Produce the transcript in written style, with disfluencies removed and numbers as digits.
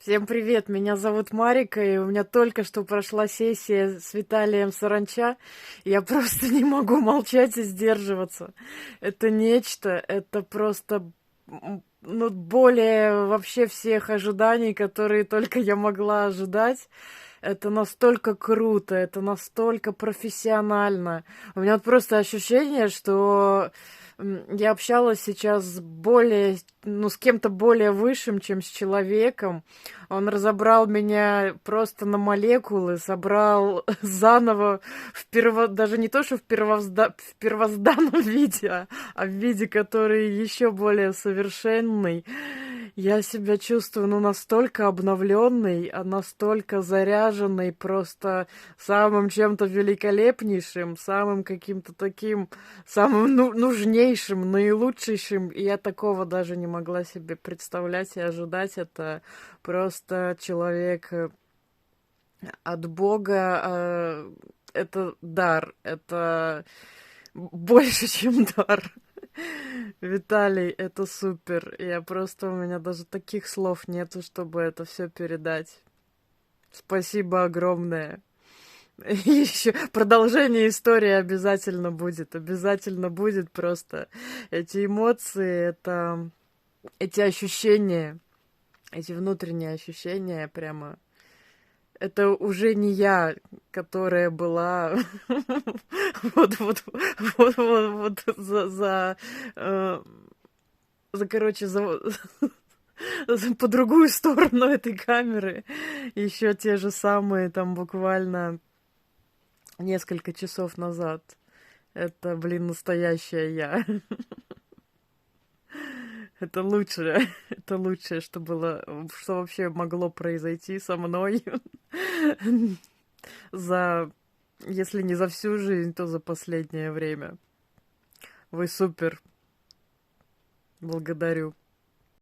Всем привет, меня зовут Марика, и у меня только что прошла сессия с Виталием Саранча. Я просто не могу молчать и сдерживаться. Это нечто, это просто ну, более вообще всех ожиданий, которые только я могла ожидать. Это настолько круто, это настолько профессионально. У меня вот просто ощущение, что я общалась сейчас с более, ну, с кем-то более высшим, чем с человеком. Он разобрал меня просто на молекулы, собрал заново даже не то, что в первозданном виде, а в виде, который еще более совершенный. Я себя чувствую, ну, настолько обновленной, настолько заряженной просто самым чем-то великолепнейшим, самым каким-то таким, самым нужнейшим, наилучшейшим. И я такого даже не могла себе представлять и ожидать. Это просто человек от Бога. Это дар, это больше, чем дар. Виталий, это супер. Я просто, у меня даже таких слов нету, чтобы это все передать. Спасибо огромное. Еще продолжение истории обязательно будет просто. Эти эмоции, это эти ощущения, эти внутренние ощущения прямо. Это уже не я, которая была вот э, короче, по другую сторону этой камеры. Еще те же самые, там буквально несколько часов назад. Это, блин, настоящая я. Это лучшее. Это лучшее, что было, что вообще могло произойти со мной за, если не за всю жизнь, то за последнее время. Вы супер. Благодарю.